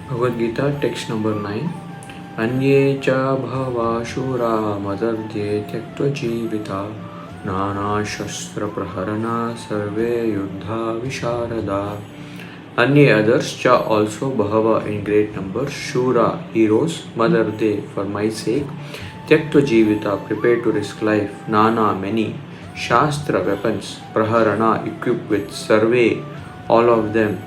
Bhagavad Gita, text number 9. Anye cha bhava shura madardye tyaktva jivita nana shastra praharana sarve yuddha visharada. Anye others cha also bhava in great numbers, shura heroes, madardye for my sake, tyaktva jivita prepared to risk life, nana many, shastra weapons, praharana equipped with, sarve all of them,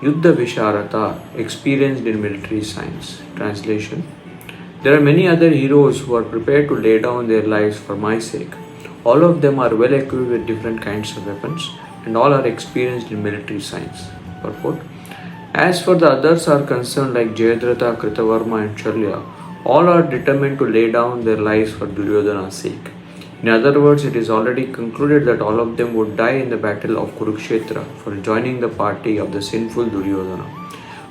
Yuddha Visharata, experienced in military science. Translation. There are many other heroes who are prepared to lay down their lives for my sake. All of them are well equipped with different kinds of weapons and all are experienced in military science. Purport. As for the others are concerned like Jayadratha, Kritavarma and Shalya, all are determined to lay down their lives for Duryodhana's sake. In other words, it is already concluded that all of them would die in the battle of Kurukshetra for joining the party of the sinful Duryodhana.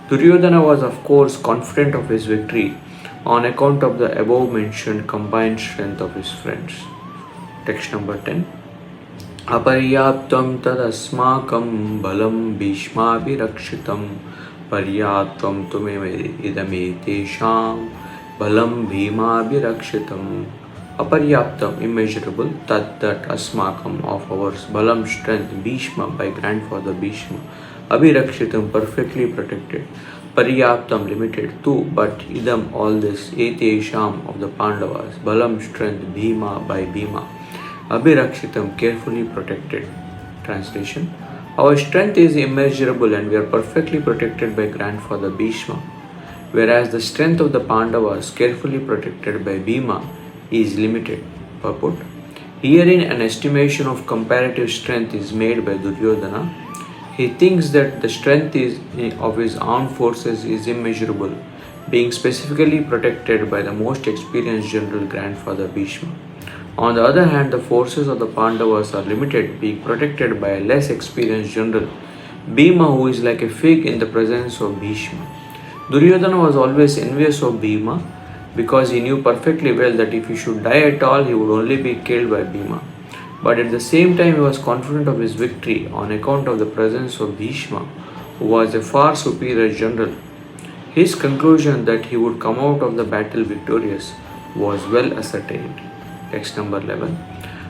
Duryodhana was of course confident of his victory on account of the above mentioned combined strength of his friends. Text number 10. Aparyaptam tadasmakam balam bhishmabhirakshitam paryaptam tumeme idame tesham balam bhimabhirakshitam. Aparyaptam, immeasurable, that asmakam, of ours, balam, strength, Bhishma, by grandfather Bhishma, abhirakshitam, perfectly protected, paryaptam, limited, tu, but idam, all this, etesham, of the Pandavas, balam, strength, Bhima, by Bhima, abhirakshitam, carefully protected. Translation. Our strength is immeasurable and we are perfectly protected by grandfather Bhishma, whereas the strength of the Pandavas, carefully protected by Bhima, is limited. Purport. Herein an estimation of comparative strength is made by Duryodhana. He thinks that the strength of his armed forces is immeasurable, being specifically protected by the most experienced general grandfather Bhishma. On the other hand, the forces of the Pandavas are limited, being protected by a less experienced general, Bhima, who is like a fig in the presence of Bhishma. Duryodhana was always envious of Bhima, because he knew perfectly well that if he should die at all, he would only be killed by Bhima. But at the same time, he was confident of his victory on account of the presence of Bhishma, who was a far superior general. His conclusion that he would come out of the battle victorious was well ascertained. Text number 11.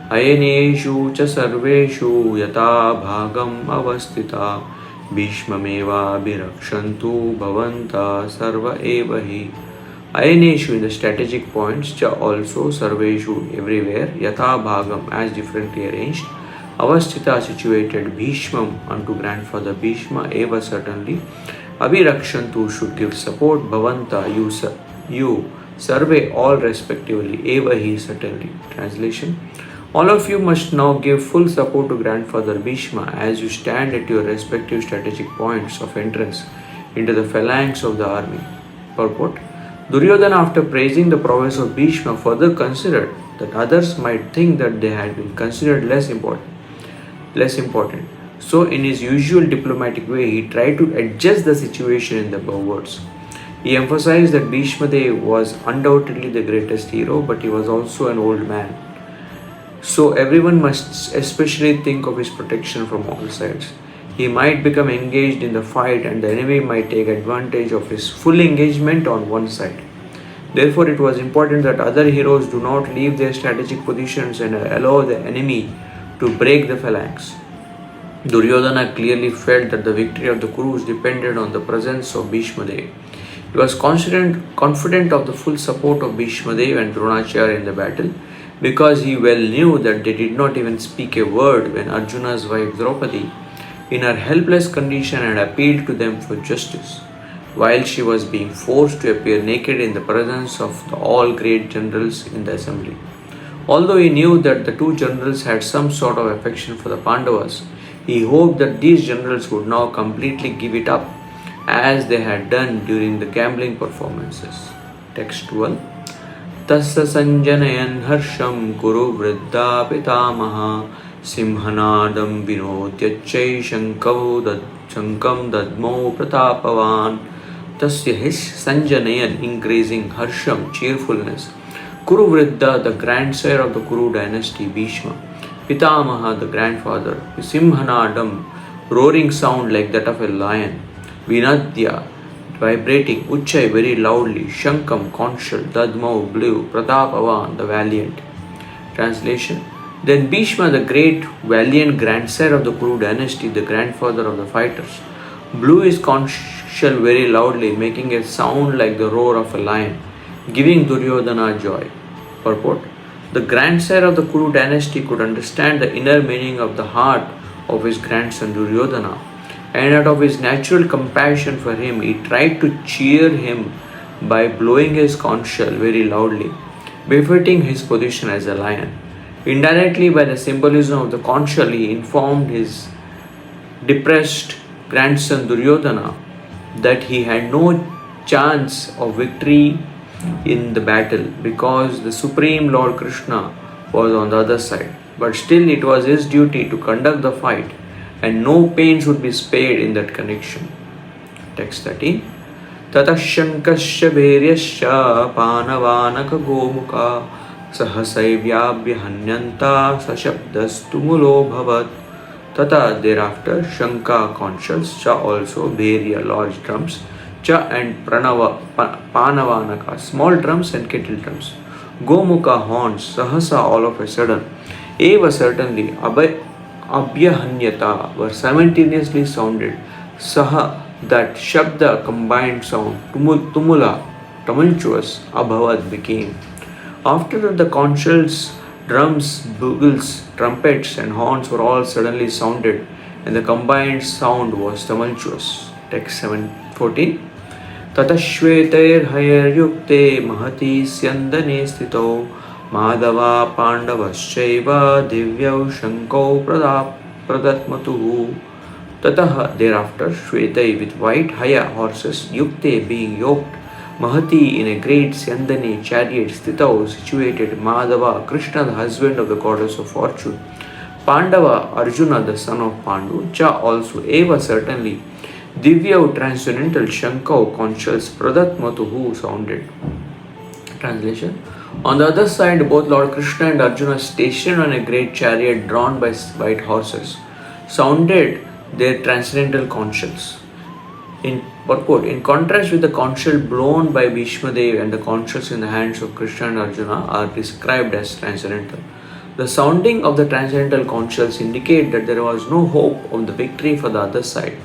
Ayeneshu cha sarveshu yata bhagam avastita Bhishmameva bhirakshantu bhavanta sarva evahi. Ayeneshu, in the strategic points, cha also, sarveshu, everywhere, yatha bhagam, as differently arranged, avasthita, situated, bhishmam, unto grandfather Bhishma, eva, certainly, abhirakshantu, should give support, bhavanta, you, sarve, all respectively, eva, he, certainly. Translation. All of you must now give full support to grandfather Bhishma as you stand at your respective strategic points of entrance into the phalanx of the army. Purport. Duryodhana, after praising the prowess of Bhishma, further considered that others might think that they had been considered less important. So, in his usual diplomatic way, he tried to adjust the situation in the above words. He emphasized that Bhishma Dev was undoubtedly the greatest hero, but he was also an old man. So, everyone must especially think of his protection from all sides. He might become engaged in the fight and the enemy might take advantage of his full engagement on one side. Therefore, it was important that other heroes do not leave their strategic positions and allow the enemy to break the phalanx. Duryodhana clearly felt that the victory of the Kurus depended on the presence of Bhishma Dev. He was confident of the full support of Bhishma Dev and Dronacharya in the battle, because he well knew that they did not even speak a word when Arjuna's wife Draupadi, in her helpless condition, had appealed to them for justice, while she was being forced to appear naked in the presence of the all great generals in the assembly. Although he knew that the two generals had some sort of affection for the Pandavas, he hoped that these generals would now completely give it up, as they had done during the gambling performances. Text 12. Tasya sanjanayan harsham kuru vriddha pitamaha Simhanadam vinotyachai shankam dadmo pratapavan. Tasya, his, sanjanayan, increasing, harsham, cheerfulness, Kuru Vriddha, the grandsire of the Kuru dynasty, Bhishma, Pitamaha, the grandfather, Simhanadam, roaring sound like that of a lion, Vinadya, vibrating, Uchai very loudly, Shankam conchal, Dadmau blew, Pratapavan the valiant. Translation. Then Bhishma, the great valiant grandsire of the Kuru dynasty, the grandfather of the fighters, blew his conch shell very loudly, making a sound like the roar of a lion, giving Duryodhana joy. Purport. The grandsire of the Kuru dynasty could understand the inner meaning of the heart of his grandson Duryodhana, and out of his natural compassion for him, he tried to cheer him by blowing his conch shell very loudly, befitting his position as a lion. Indirectly, by the symbolism of the conch shell, he informed his depressed grandson Duryodhana that he had no chance of victory in the battle because the Supreme Lord Krishna was on the other side. But still, it was his duty to conduct the fight, and no pains would be spared in that connection. Text 13. Tatashankasya bheryasya panavanaka gomuka sahasaivyabhya hanyanta sashabdastu mulo bhavat. Tata thereafter Shanka conchals, Cha also Bherya large drums, Cha and Panavanaka small drums and kettle drums, Gomukha horns, Sahasa all of a sudden, Eva certainly, Abhyahanyata were simultaneously sounded, Saha that Shabda combined sound, Tumula tumultuous, Abhavad became. After that the conchals, drums, bugles, trumpets and horns were all suddenly sounded, and the combined sound was tumultuous. Text 7:14. Tatashvetair hayar yukte mahati syandane stito madhava pandavaschaiva divyau shankau pradatmatuhu. Tatah thereafter Shvetai with white haya horses, yukte being yoked, Mahati in a great Syandane chariot, Stitao situated, Madhava, Krishna the husband of the goddess of fortune, Pandava, Arjuna the son of Pandu, Cha also, Eva certainly, Divya transcendental, Shankau conchals, Pradatmatuhu sounded. Translation. On the other side, both Lord Krishna and Arjuna stationed on a great chariot drawn by white horses, sounded their transcendental conchals. In purport, in contrast with the conch shell blown by Bhishma Dev and the conchals in the hands of Krishna and Arjuna are described as transcendental. The sounding of the transcendental conchals indicate that there was no hope of the victory for the other side,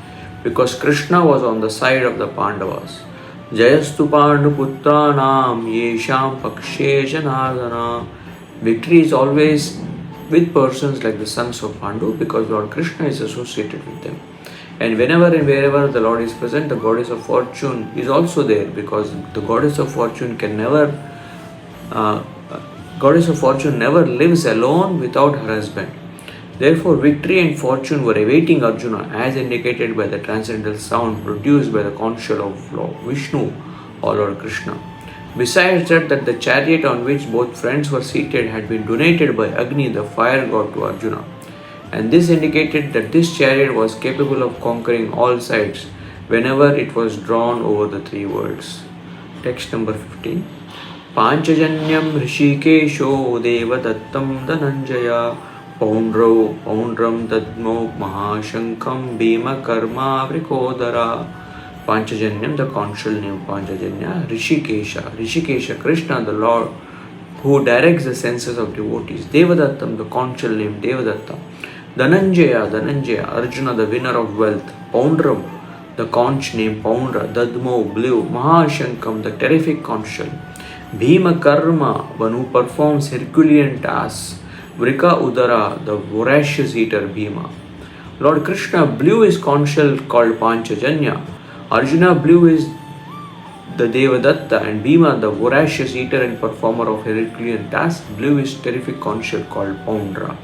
because Krishna was on the side of the Pandavas. Jayastu Pandu Putranam Yesham Pakshe Janardana. Victory is always with persons like the sons of Pandu, because Lord Krishna is associated with them. And whenever and wherever the Lord is present, the goddess of fortune is also there, because the goddess of fortune never lives alone without her husband. Therefore, victory and fortune were awaiting Arjuna, as indicated by the transcendental sound produced by the conch shell of Lord Vishnu or Lord Krishna. Besides that, the chariot on which both friends were seated had been donated by Agni, the fire god, to Arjuna. And this indicated that this chariot was capable of conquering all sides whenever it was drawn over the three worlds. Text number 15. Panchajanyam Rishikesho Devadattam Dhananjaya Poundram Dadmo Mahashankam Bhima Karma Vrikodara. Panchajanyam, the conchal name Panchajanya, Rishikesha, Krishna, the Lord who directs the senses of devotees. Devadattam, the conchal name Devadatta. Dhananjaya, Arjuna, the winner of wealth. Poundram, the conch named Poundra. Dadmo, blue. Mahashankam, the terrific conch shell. Bhima Karma, one who performs Herculean tasks. Vrika Udara, the voracious eater Bhima. Lord Krishna blew his conch shell called Panchajanya. Arjuna blew his the Devadatta, and Bhima, the voracious eater and performer of Herculean tasks, blew his terrific conch shell called Poundra.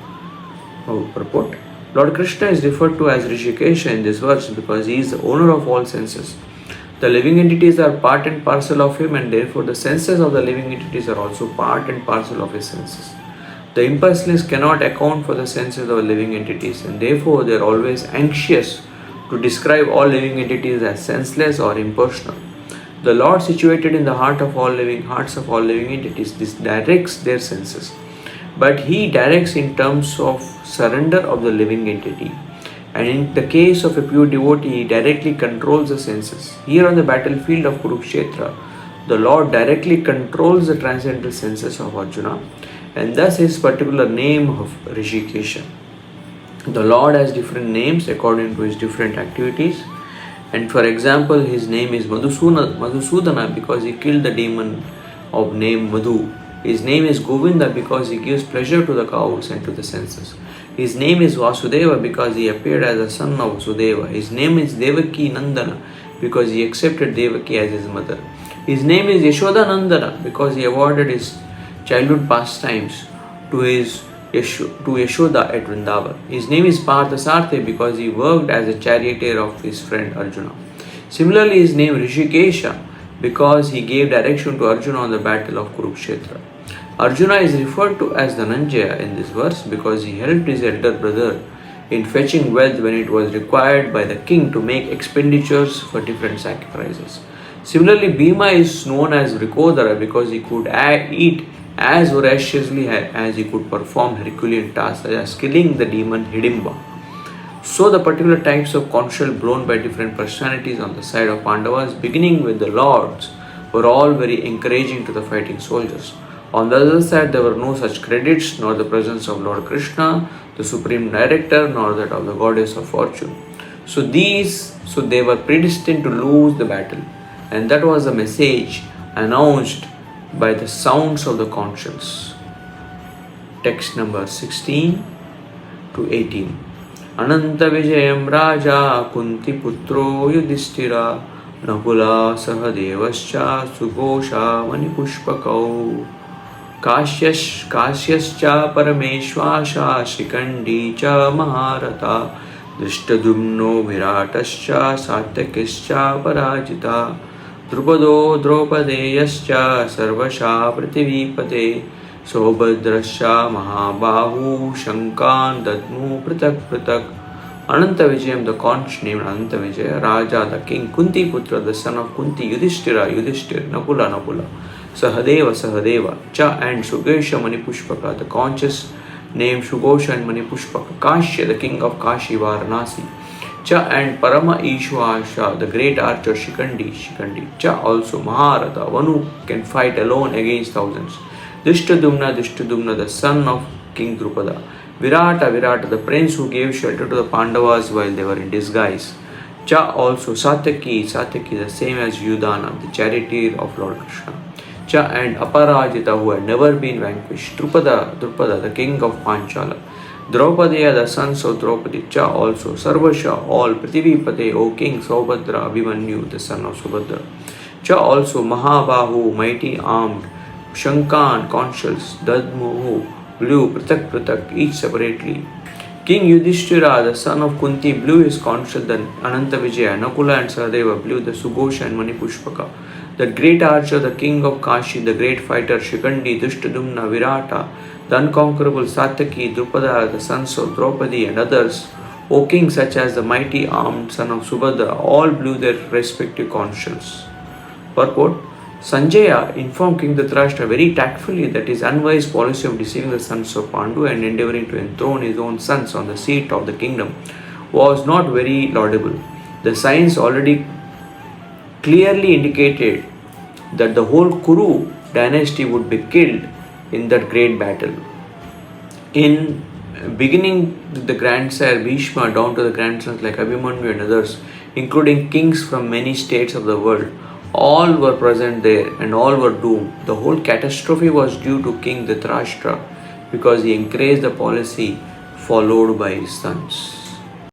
Purport. Lord Krishna is referred to as Rishikesha in this verse because he is the owner of all senses. The living entities are part and parcel of him, and therefore the senses of the living entities are also part and parcel of his senses. The impersonalists cannot account for the senses of living entities, and therefore they are always anxious to describe all living entities as senseless or impersonal. The Lord, situated in the hearts of all living entities, this directs their senses. But he directs in terms of surrender of the living entity. And in the case of a pure devotee, he directly controls the senses. Here on the battlefield of Kurukshetra, the Lord directly controls the transcendental senses of Arjuna, and thus his particular name of Rishikesha. The Lord has different names according to his different activities. And for example, his name is Madhusudana because he killed the demon of name Madhu. His name is Govinda because he gives pleasure to the cows and to the senses. His name is Vasudeva because he appeared as a son of Vasudeva. His name is Devaki Nandana because he accepted Devaki as his mother. His name is Yashoda Nandana because he awarded his childhood pastimes to Yashoda at Vrindavan. His name is Parthasarthi because he worked as a charioteer of his friend Arjuna. Similarly, his name Rishikesha because he gave direction to Arjuna on the battle of Kurukshetra. Arjuna is referred to as Dhananjaya in this verse because he helped his elder brother in fetching wealth when it was required by the king to make expenditures for different sacrifices. Similarly, Bhima is known as Vrikodara because he could eat as voraciously as he could perform Herculean tasks such as killing the demon Hidimba. So the particular types of conch shell blown by different personalities on the side of Pandavas, beginning with the lords, were all very encouraging to the fighting soldiers. On the other side, there were no such credits, nor the presence of Lord Krishna, the supreme director, nor that of the goddess of fortune. So they were predestined to lose the battle. And that was the message announced by the sounds of the conch shells. Text number 16 to 18. Ananta Vijayam Raja Kunti Putro Yudhishthira Nakula Sahadevascha Sugosha Manipushpakau Kasyascha Parameshwasha Shikandi Cha Maharata Drishtadumno Viratascha Satyakischa Parajita Drupado Draupadeyascha Sarvasha Prativipate Sobhadrascha Mahabahu Shankan Dadmu Pratak Ananta Vijayam, the conch named Ananta Vijaya, Raja, the king, Kunti Putra, the son of Kunti, Yudhishthira, Nakula, Sahadeva, Cha and Sugesha Manipushpaka, the conches named Sugosha and Manipushpaka, Kashya, the king of Kashi, Varanasi, Cha and Parama Ishwasha, the great archer Shikandi, Cha also Maharata, one who can fight alone against thousands, Drishtadumna, the son of King Drupada, Virata, the prince who gave shelter to the Pandavas while they were in disguise. Cha also Satyaki, the same as Yudhana, the charioteer of Lord Krishna. Cha and Aparajita, who had never been vanquished. Drupada, the king of Panchala. Draupadeya, the sons of Draupadi. Cha also Sarvasha, all Prithivipate, O king Saubhadra, Abhimanyu, the son of Subhadra. Cha also Mahabahu, mighty armed. Shankan, conch shells. Dadmuhu, blew Pratak, each separately. King Yudhishthira, the son of Kunti, blew his conch shell. Then Ananta Vijaya, Nakula and Sahadeva blew the Sugosha and Manipushpaka. The great archer, the king of Kashi, the great fighter Shikandi, Drishtadumna, Virata, the unconquerable Satyaki, Drupada, the sons of Draupadi and others, O kings such as the mighty armed son of Subhadra, all blew their respective conch shells. Purport: Sanjaya informed King Dhritarashtra very tactfully that his unwise policy of deceiving the sons of Pandu and endeavouring to enthrone his own sons on the seat of the kingdom was not very laudable. The signs already clearly indicated that the whole Kuru dynasty would be killed in that great battle. In beginning with the grandsire Bhishma down to the grandsons like Abhimanyu and others, including kings from many states of the world, all were present there and all were doomed. The whole catastrophe was due to King Dhritarashtra because he encouraged the policy followed by his sons.